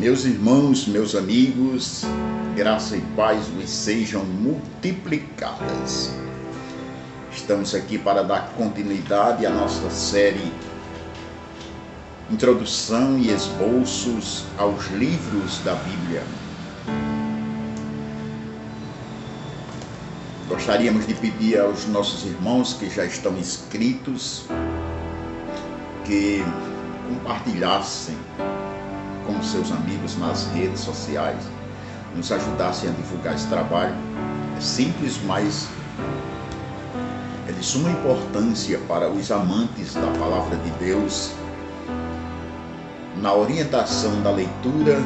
Meus irmãos, meus amigos, graça e paz vos sejam multiplicadas. Estamos aqui para dar continuidade à nossa série Introdução e Esboços aos Livros da Bíblia. Gostaríamos de pedir aos nossos irmãos que já estão inscritos que compartilhassem com seus amigos nas redes sociais, nos ajudassem a divulgar esse trabalho. É simples, mas é de suma importância para os amantes da Palavra de Deus, na orientação da leitura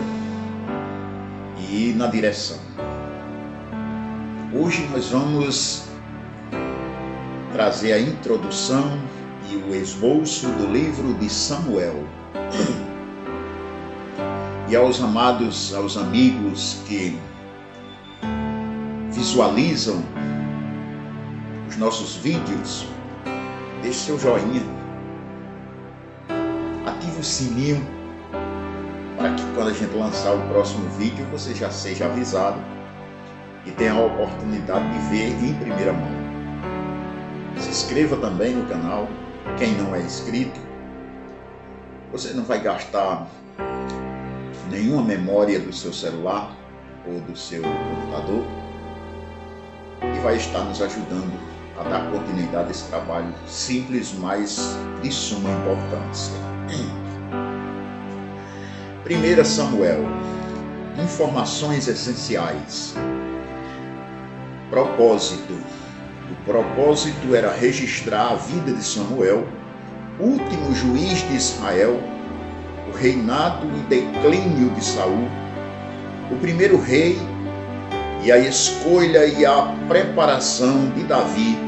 e na direção. Hoje nós vamos trazer a introdução e o esboço do livro de Samuel. E aos amados, aos amigos que visualizam os nossos vídeos, deixe seu joinha, ative o sininho para que quando a gente lançar o próximo vídeo você já seja avisado e tenha a oportunidade de ver em primeira mão. Se inscreva também no canal, quem não é inscrito. Você não vai gastar nenhuma memória do seu celular ou do seu computador e vai estar nos ajudando a dar continuidade a esse trabalho simples, mas de suma importância. 1 Samuel, informações essenciais. Propósito. O propósito era registrar a vida de Samuel, último juiz de Israel, o reinado e declínio de Saul, o primeiro rei, e a escolha e a preparação de Davi,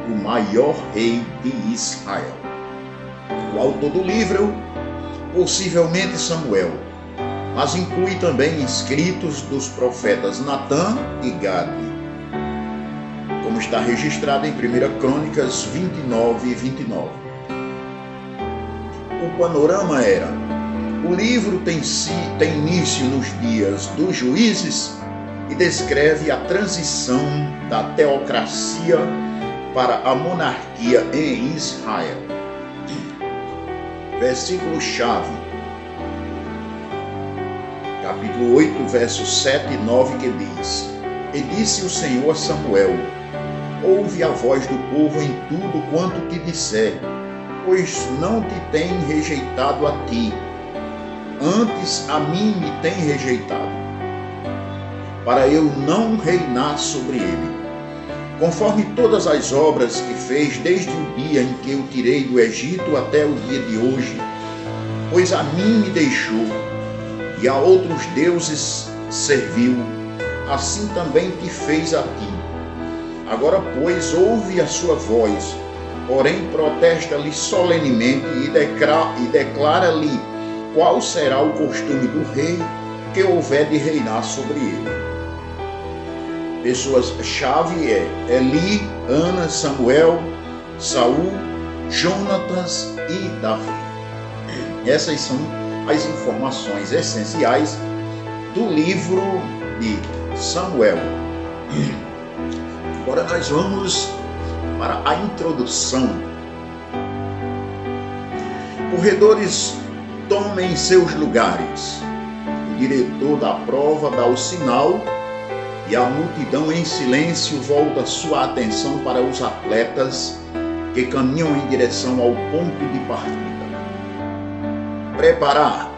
o maior rei de Israel. O autor do livro, possivelmente Samuel, mas inclui também escritos dos profetas Natã e Gade, como está registrado em 1 Crônicas 29 e 29. O panorama era: o livro tem início nos dias dos juízes e descreve a transição da teocracia para a monarquia em Israel. Versículo-chave, capítulo 8, versos 7 e 9, que diz: E disse o Senhor a Samuel: Ouve a voz do povo em tudo quanto te disser, pois não te tem rejeitado a ti, antes a mim me tem rejeitado, para eu não reinar sobre ele, conforme todas as obras que fez desde o dia em que eu tirei do Egito até o dia de hoje, pois a mim me deixou e a outros deuses serviu, assim também te fez a ti. Agora, pois, ouve a sua voz, porém protesta-lhe solenemente e declara-lhe qual será o costume do rei que houver de reinar sobre ele. Pessoas-chave é Eli, Ana, Samuel, Saul, Jonatas e Davi. Essas são as informações essenciais do livro de Samuel. Agora nós vamos para a introdução. Corredores, tomem seus lugares. O diretor da prova dá o sinal e a multidão em silêncio volta sua atenção para os atletas que caminham em direção ao ponto de partida. Preparar.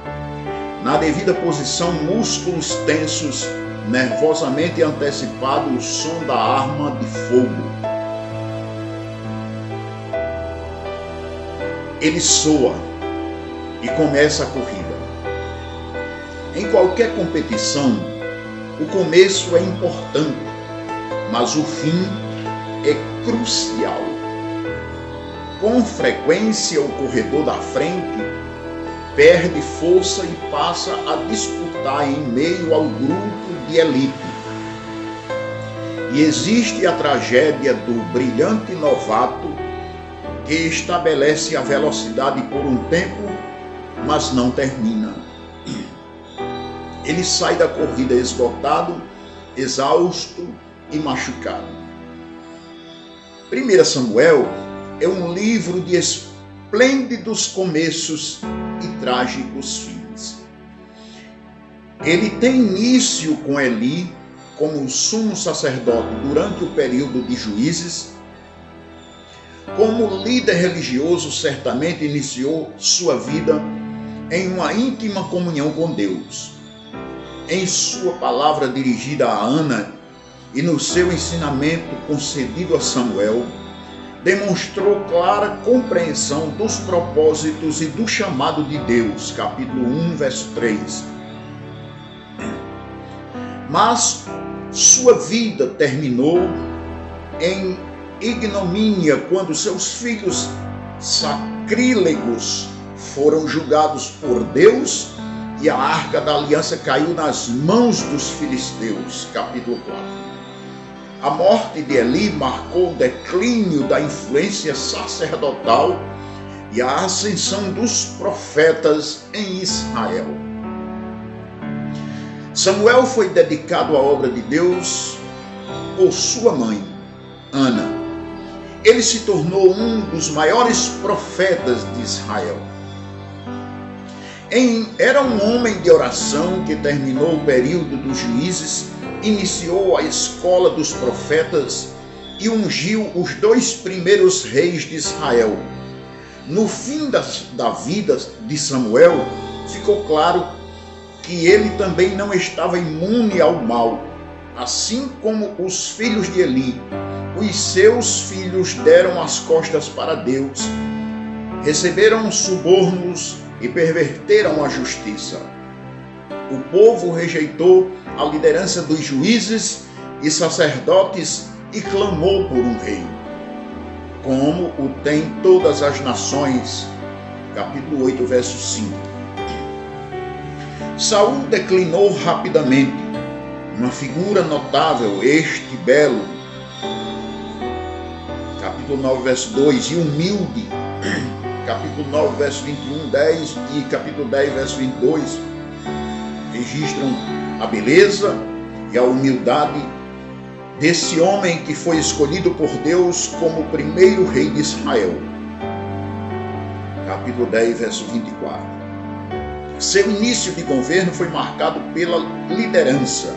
Na devida posição, músculos tensos, nervosamente antecipado o som da arma de fogo. Ele soa e começa a corrida. Em qualquer competição, o começo é importante, mas o fim é crucial. Com frequência, o corredor da frente perde força e passa a disputar em meio ao grupo de elite. E existe a tragédia do brilhante novato que estabelece a velocidade por um tempo, mas não termina. ele sai da corrida esgotado, exausto e machucado. 1 Samuel é um livro de esplêndidos começos e trágicos fins. Ele tem início com Eli como sumo sacerdote durante o período de Juízes. Como líder religioso, certamente iniciou sua vida em uma íntima comunhão com Deus. Em sua palavra dirigida a Ana e no seu ensinamento concedido a Samuel, demonstrou clara compreensão dos propósitos e do chamado de Deus, capítulo 1, verso 3. Mas sua vida terminou em ignomínia quando seus filhos sacrílegos foram julgados por Deus e a arca da aliança caiu nas mãos dos filisteus, capítulo 4. A morte de Eli marcou o declínio da influência sacerdotal e a ascensão dos profetas em Israel. Samuel foi dedicado à obra de Deus por sua mãe, Ana. Ele se tornou um dos maiores profetas de Israel. Era um homem de oração que terminou o período dos juízes, iniciou a escola dos profetas e ungiu os 2 primeiros reis de Israel. No fim da vida de Samuel, ficou claro que ele também não estava imune ao mal, assim como os filhos de Eli. Os seus filhos deram as costas para Deus, receberam subornos e perverteram a justiça. O povo rejeitou a liderança dos juízes e sacerdotes e clamou por um rei, como o tem todas as nações. Capítulo 8, verso 5. Saul declinou rapidamente, uma figura notável, este belo, capítulo 9, verso 2, e humilde, capítulo 9, verso 21, 10 e capítulo 10, verso 22, registram a beleza e a humildade desse homem que foi escolhido por Deus como o primeiro rei de Israel. Capítulo 10, verso 24. Seu início de governo foi marcado pela liderança,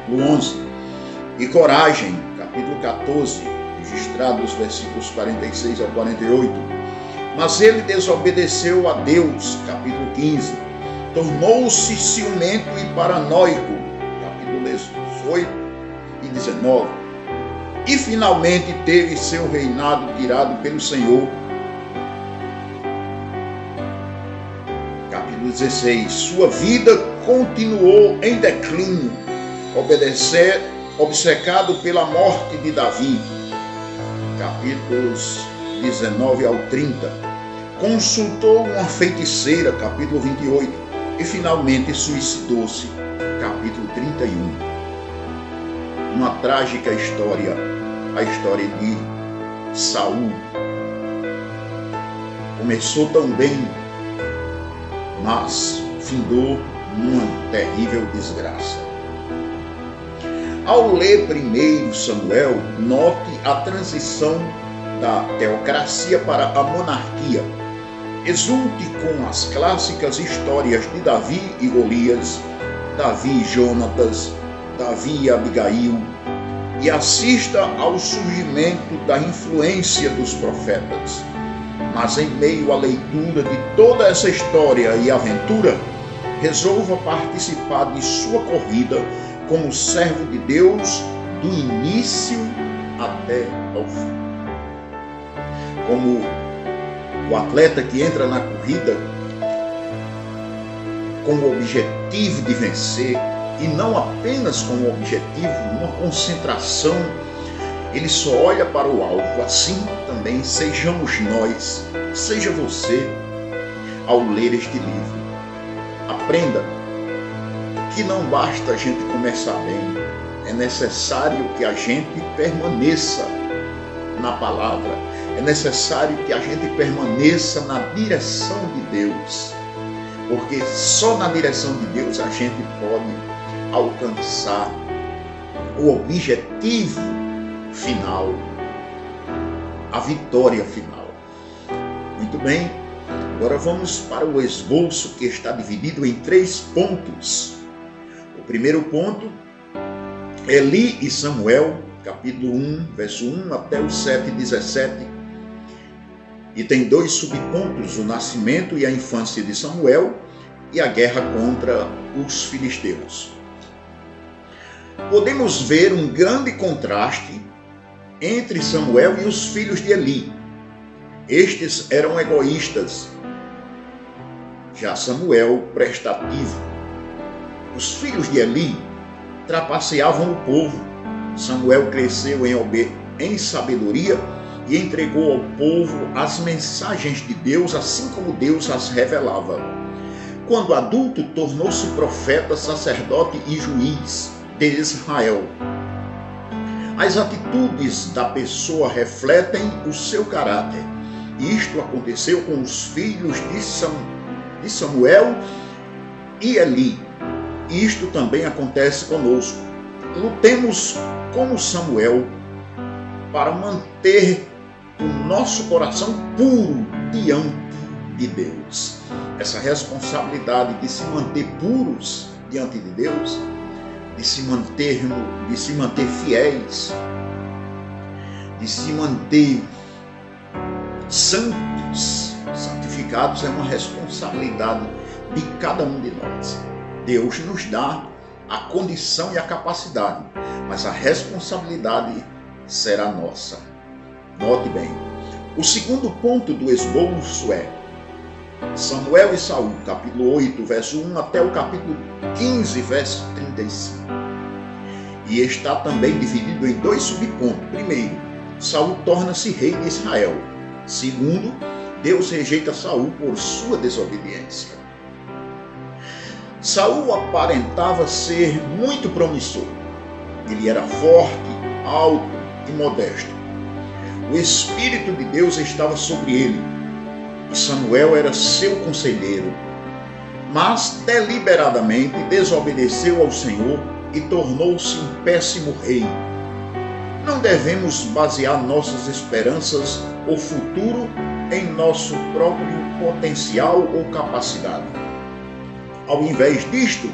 capítulo 11, e coragem, capítulo 14, registrado os versículos 46 ao 48. Mas ele desobedeceu a Deus, capítulo 15. Tornou-se ciumento e paranoico, capítulo 18 e 19. E finalmente teve seu reinado tirado pelo Senhor, capítulo 16. Sua vida continuou em declínio, obcecado pela morte de Davi, capítulos 19 ao 30. Consultou uma feiticeira, capítulo 28. E finalmente suicidou-se, capítulo 31. Uma trágica história, a história de Saul. Começou tão bem, mas findou numa terrível desgraça. Ao ler 1 Samuel, note a transição da teocracia para a monarquia. Exulte com as clássicas histórias de Davi e Golias, Davi e Jonatas, Davi e Abigail, e assista ao surgimento da influência dos profetas. Mas em meio à leitura de toda essa história e aventura, resolva participar de sua corrida como servo de Deus do início até ao fim. Como o atleta que entra na corrida com o objetivo de vencer e não apenas com o objetivo, uma concentração, ele só olha para o alvo. Assim também sejamos nós, seja você, ao ler este livro. Aprenda que não basta a gente começar bem, é necessário que a gente permaneça na palavra, é necessário que a gente permaneça na direção de Deus, porque só na direção de Deus a gente pode alcançar o objetivo final, a vitória final. Muito bem, agora vamos para o esboço, que está dividido em 3 pontos. O primeiro ponto, Eli e Samuel, capítulo 1, verso 1 até o 7:17. E tem 2 subpontos: o nascimento e a infância de Samuel e a guerra contra os filisteus. Podemos ver um grande contraste entre Samuel e os filhos de Eli. Estes eram egoístas, já Samuel prestativo. Os filhos de Eli trapaceavam o povo. Samuel cresceu em sabedoria e entregou ao povo as mensagens de Deus, assim como Deus as revelava. Quando adulto, tornou-se profeta, sacerdote e juiz de Israel. As atitudes da pessoa refletem o seu caráter. Isto aconteceu com os filhos de Samuel e Eli. Isto também acontece conosco. Lutemos como Samuel para manter o nosso coração puro diante de Deus. Essa responsabilidade de se manter puros diante de Deus, de se manter fiéis, de se manter santos, santificados, é uma responsabilidade de cada um de nós. Deus nos dá a condição e a capacidade, mas a responsabilidade será nossa. Note bem, o segundo ponto do esboço é Samuel e Saul, capítulo 8, verso 1 até o capítulo 15, verso 35. E está também dividido em 2 subpontos. Primeiro, Saul torna-se rei de Israel. Segundo, Deus rejeita Saul por sua desobediência. Saul aparentava ser muito promissor. Ele era forte, alto e modesto. O Espírito de Deus estava sobre ele, e Samuel era seu conselheiro. Mas deliberadamente desobedeceu ao Senhor e tornou-se um péssimo rei. Não devemos basear nossas esperanças ou futuro em nosso próprio potencial ou capacidade. Ao invés disto,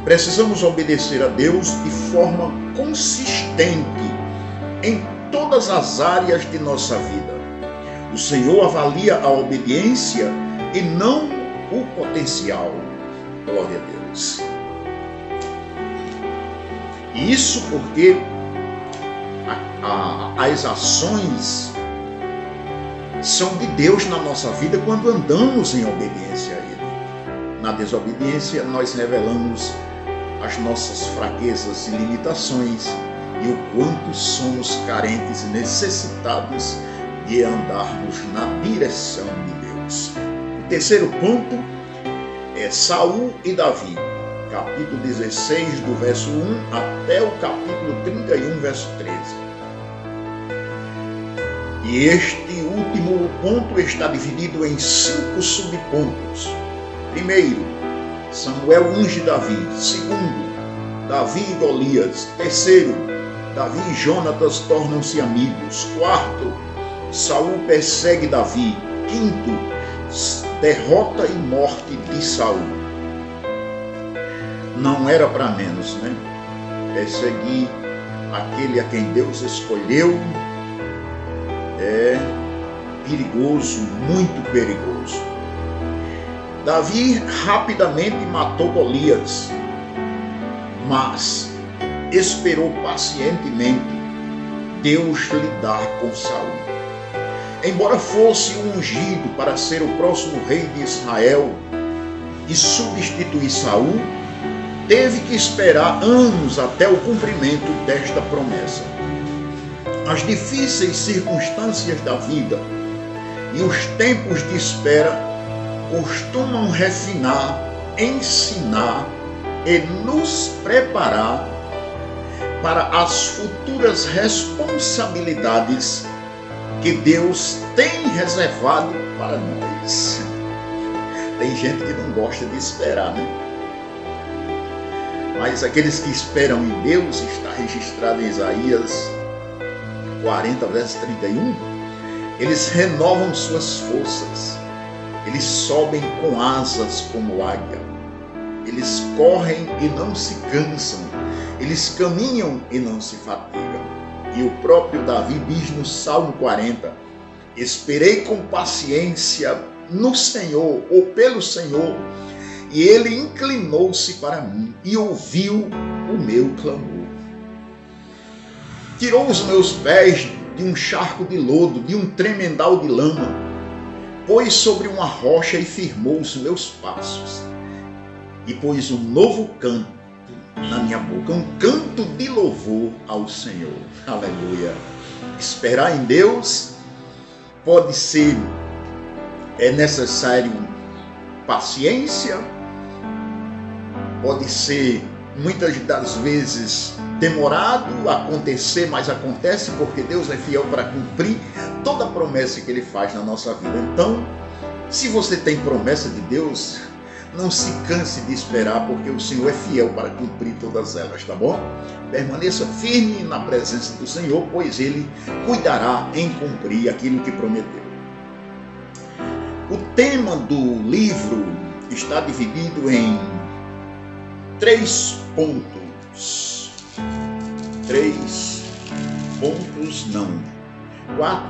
precisamos obedecer a Deus de forma consistente em todas as áreas de nossa vida. O Senhor avalia a obediência e não o potencial. Glória a Deus. Isso porque as ações são de Deus na nossa vida quando andamos em obediência a Ele. Na desobediência, nós revelamos as nossas fraquezas e limitações e o quanto somos carentes e necessitados de andarmos na direção de Deus. O terceiro ponto é Saul e Davi, capítulo 16, do verso 1 até o capítulo 31, verso 13. E este último ponto está dividido em 5 subpontos. Primeiro, Samuel unge Davi. Segundo, Davi e Golias. Terceiro, Davi e Jonatas tornam-se amigos. Quarto, Saul persegue Davi. Quinto, derrota e morte de Saul. Não era para menos, né? Perseguir aquele a quem Deus escolheu é perigoso, muito perigoso. Davi rapidamente matou Golias, mas esperou pacientemente Deus lidar com Saul. Embora fosse ungido para ser o próximo rei de Israel e substituir Saul, teve que esperar anos até o cumprimento desta promessa. As difíceis circunstâncias da vida e os tempos de espera costumam refinar, ensinar e nos preparar para as futuras responsabilidades que Deus tem reservado para nós. Tem gente que não gosta de esperar, né? Mas aqueles que esperam em Deus, está registrado em Isaías 40, verso 31, eles renovam suas forças, eles sobem com asas como águia, eles correm e não se cansam, eles caminham e não se fatigam. E o próprio Davi diz no Salmo 40, esperei com paciência no Senhor, ou pelo Senhor, e ele inclinou-se para mim e ouviu o meu clamor. Tirou os meus pés de um charco de lodo, de um tremendal de lama, pôs sobre uma rocha e firmou os meus passos, e pôs um novo canto na minha boca, um canto de louvor ao Senhor. Aleluia! Esperar em Deus pode ser, é necessário paciência, pode ser muitas das vezes demorado a acontecer, mas acontece porque Deus é fiel para cumprir toda a promessa que Ele faz na nossa vida. Então, se você tem promessa de Deus, não se canse de esperar, porque o Senhor é fiel para cumprir todas elas, tá bom? Permaneça firme na presença do Senhor, pois Ele cuidará em cumprir aquilo que prometeu. O tema do livro está dividido em 3 pontos.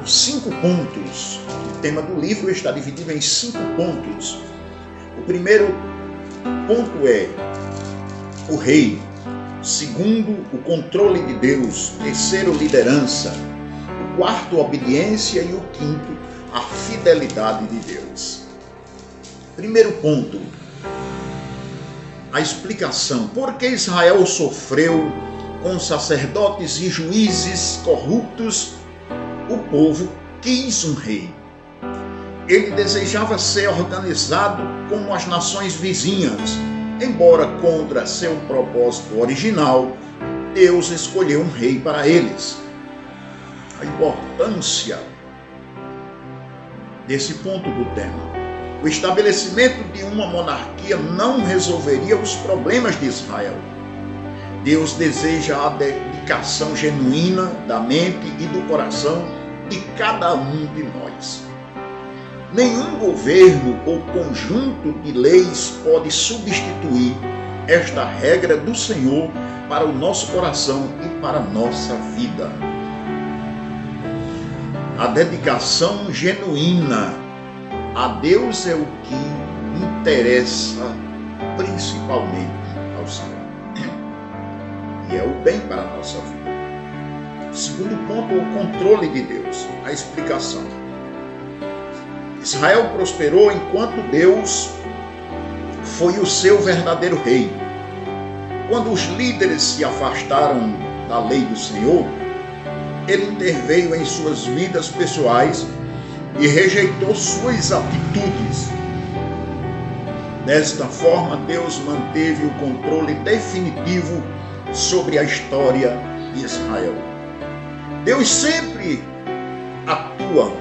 5 pontos. O tema do livro está dividido em 5 pontos. O primeiro ponto é o rei. Segundo, o controle de Deus. Terceiro, liderança. O quarto, obediência. E o quinto, a fidelidade de Deus. Primeiro ponto, a explicação. Por que Israel sofreu com sacerdotes e juízes corruptos? O povo quis um rei. Ele desejava ser organizado como as nações vizinhas. Embora contra seu propósito original, Deus escolheu um rei para eles. A importância desse ponto do tema. O estabelecimento de uma monarquia não resolveria os problemas de Israel. Deus deseja a dedicação genuína da mente e do coração de cada um de nós. Nenhum governo ou conjunto de leis pode substituir esta regra do Senhor para o nosso coração e para a nossa vida. A dedicação genuína a Deus é o que interessa principalmente ao Senhor. E é o bem para a nossa vida. Segundo ponto, o controle de Deus, a explicação. Israel prosperou enquanto Deus foi o seu verdadeiro rei. Quando os líderes se afastaram da lei do Senhor, ele interveio em suas vidas pessoais e rejeitou suas atitudes. Desta forma, Deus manteve o controle definitivo sobre a história de Israel. Deus sempre atua,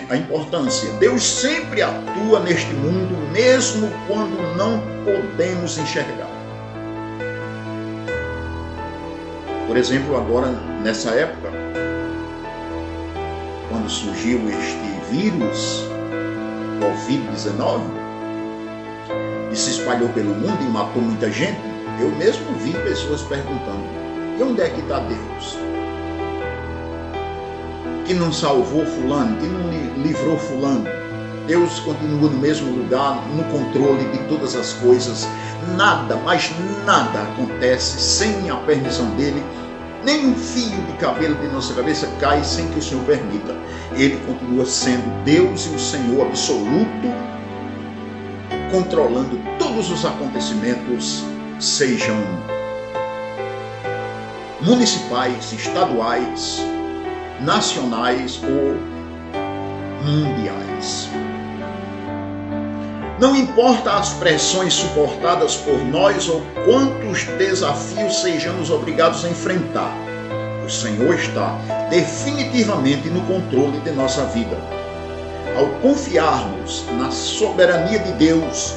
a importância. Deus sempre atua neste mundo, mesmo quando não podemos enxergar. Por exemplo, agora, nessa época, quando surgiu este vírus, Covid-19, e se espalhou pelo mundo e matou muita gente, eu mesmo vi pessoas perguntando, e onde é que está Deus? Que não salvou fulano, que não livrou fulano. Deus continua no mesmo lugar, no controle de todas as coisas. Nada, mas nada acontece sem a permissão dele. Nem um fio de cabelo de nossa cabeça cai sem que o Senhor permita. Ele continua sendo Deus e o Senhor absoluto, controlando todos os acontecimentos, sejam municipais, estaduais, nacionais ou mundiais. Não importa as pressões suportadas por nós ou quantos desafios sejamos obrigados a enfrentar, o Senhor está definitivamente no controle de nossa vida. Ao confiarmos na soberania de Deus,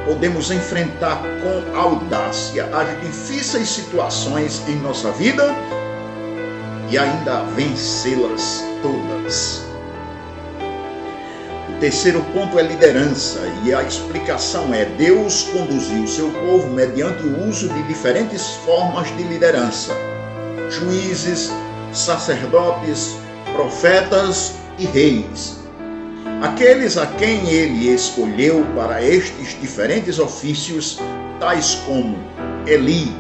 podemos enfrentar com audácia as difíceis situações em nossa vida e ainda vencê-las todas. O terceiro ponto é liderança, e a explicação é: Deus conduziu o seu povo mediante o uso de diferentes formas de liderança: juízes, sacerdotes, profetas e reis. Aqueles a quem ele escolheu para estes diferentes ofícios, tais como Eli,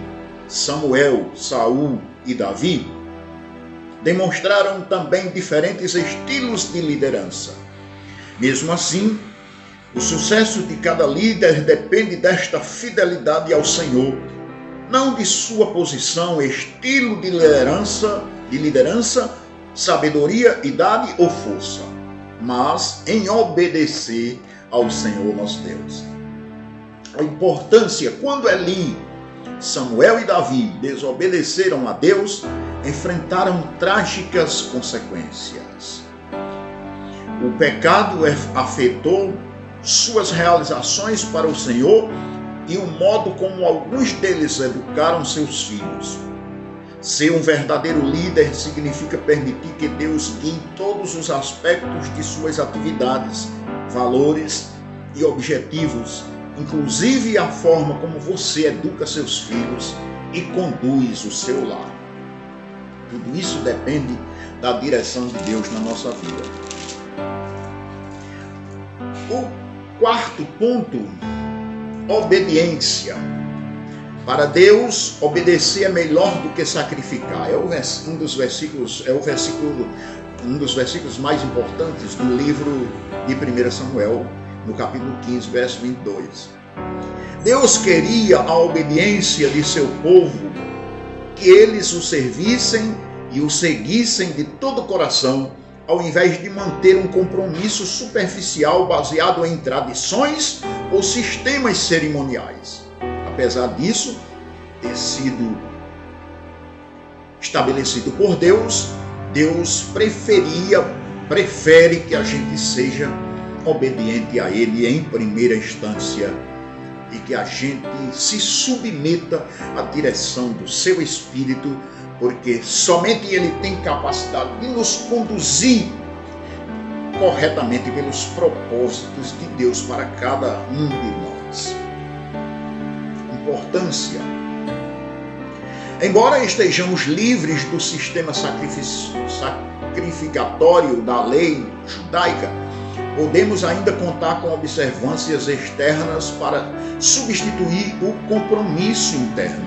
Samuel, Saul e Davi, demonstraram também diferentes estilos de liderança. Mesmo assim, o sucesso de cada líder depende desta fidelidade ao Senhor, não de sua posição, estilo de liderança, sabedoria, idade ou força, mas em obedecer ao Senhor nosso Deus. A importância: quando Eli, Samuel e Davi desobedeceram a Deus, enfrentaram trágicas consequências. O pecado afetou suas realizações para o Senhor e o modo como alguns deles educaram seus filhos. Ser um verdadeiro líder significa permitir que Deus guie todos os aspectos de suas atividades, valores e objetivos, inclusive a forma como você educa seus filhos e conduz o seu lar. Tudo isso depende da direção de Deus na nossa vida. O quarto ponto: obediência. Para Deus, obedecer é melhor do que sacrificar. Um dos versículos mais importantes do livro de 1 Samuel, no capítulo 15, verso 22. Deus queria a obediência de seu povo, que eles o servissem e o seguissem de todo o coração, ao invés de manter um compromisso superficial baseado em tradições ou sistemas cerimoniais. Apesar disso ter sido estabelecido por Deus, Deus prefere que a gente seja obediente a Ele em primeira instância e que a gente se submeta à direção do seu Espírito, porque somente Ele tem capacidade de nos conduzir corretamente pelos propósitos de Deus para cada um de nós. Importância. Embora estejamos livres do sistema sacrificatório da lei judaica, podemos ainda contar com observâncias externas para substituir o compromisso interno.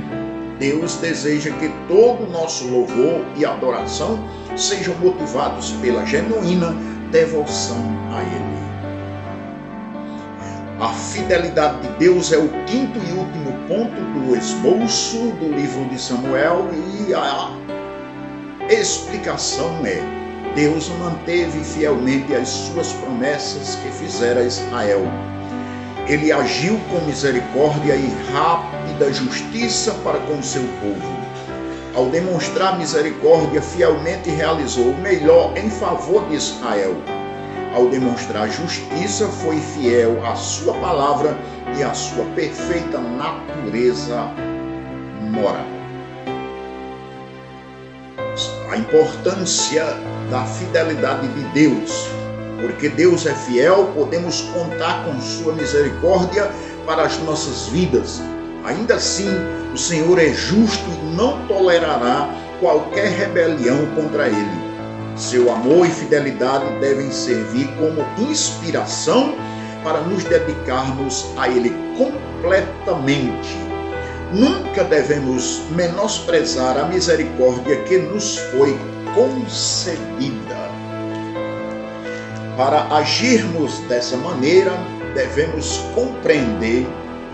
Deus deseja que todo o nosso louvor e adoração sejam motivados pela genuína devoção a Ele. A fidelidade de Deus é o quinto e último ponto do esboço do livro de Samuel, e a explicação é: Deus manteve fielmente as suas promessas que fizera a Israel. Ele agiu com misericórdia e rápida justiça para com o seu povo. Ao demonstrar misericórdia, fielmente realizou o melhor em favor de Israel. Ao demonstrar justiça, foi fiel à sua palavra e à sua perfeita natureza moral. A importância da fidelidade de Deus. Porque Deus é fiel, podemos contar com sua misericórdia para as nossas vidas. Ainda assim, o Senhor é justo e não tolerará qualquer rebelião contra Ele. Seu amor e fidelidade devem servir como inspiração para nos dedicarmos a Ele completamente. Nunca devemos menosprezar a misericórdia que nos foi concedida. Para agirmos dessa maneira, devemos compreender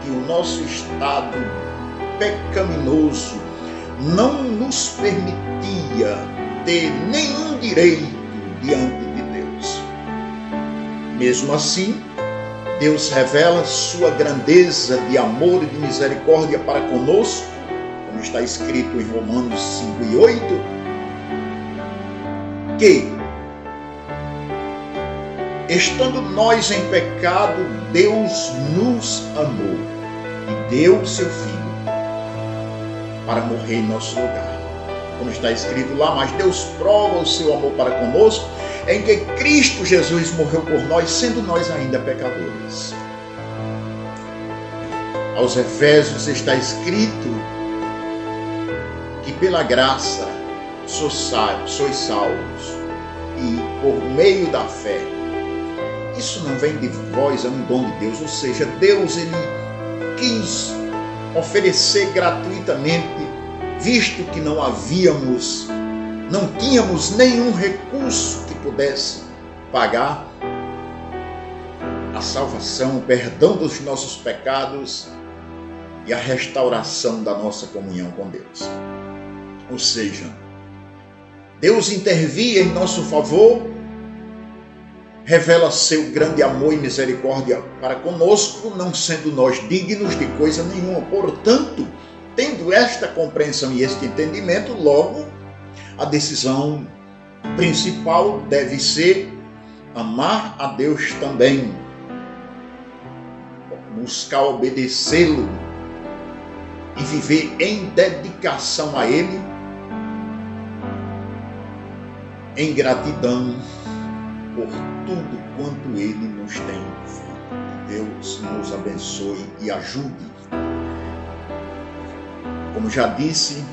que o nosso estado pecaminoso não nos permitia ter nenhum direito diante de Deus. Mesmo assim, Deus revela sua grandeza de amor e de misericórdia para conosco, como está escrito em Romanos 5:8, que estando nós em pecado, Deus nos amou e deu seu Filho para morrer em nosso lugar. Como está escrito lá, mas Deus prova o seu amor para conosco, em que Cristo Jesus morreu por nós, sendo nós ainda pecadores. Aos Efésios está escrito que pela graça sois salvos e por meio da fé. Isso não vem de vós, é um dom de Deus, ou seja, Deus ele quis oferecer gratuitamente, visto que não tínhamos nenhum recurso que pudesse pagar a salvação, o perdão dos nossos pecados e a restauração da nossa comunhão com Deus. Ou seja, Deus intervia em nosso favor, revela seu grande amor e misericórdia para conosco, não sendo nós dignos de coisa nenhuma. Portanto, tendo esta compreensão e este entendimento, logo, a decisão principal deve ser amar a Deus também, buscar obedecê-lo e viver em dedicação a Ele, em gratidão por tudo quanto Ele nos tem feito. Deus nos abençoe e ajude. Como já disse,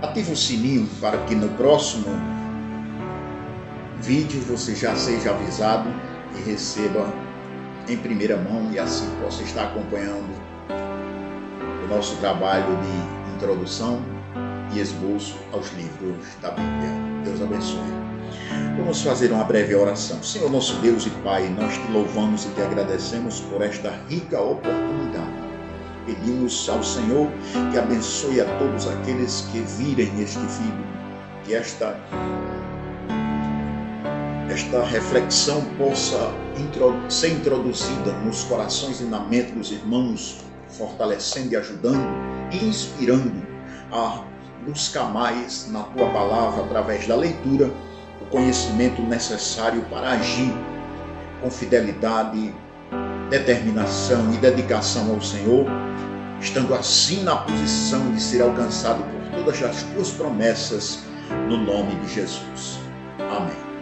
ative o sininho para que no próximo vídeo você já seja avisado e receba em primeira mão e assim possa estar acompanhando o nosso trabalho de introdução e esboço aos livros da Bíblia. Deus abençoe. Vamos fazer uma breve oração. Senhor nosso Deus e Pai, nós te louvamos e te agradecemos por esta rica oportunidade. Pedimos ao Senhor que abençoe a todos aqueles que virem este vídeo, que esta reflexão possa ser introduzida nos corações e na mente dos irmãos, fortalecendo e ajudando e inspirando a buscar mais na Tua Palavra, através da leitura, o conhecimento necessário para agir com fidelidade, determinação e dedicação ao Senhor, estando assim na posição de ser alcançado por todas as Tuas promessas, no nome de Jesus. Amém.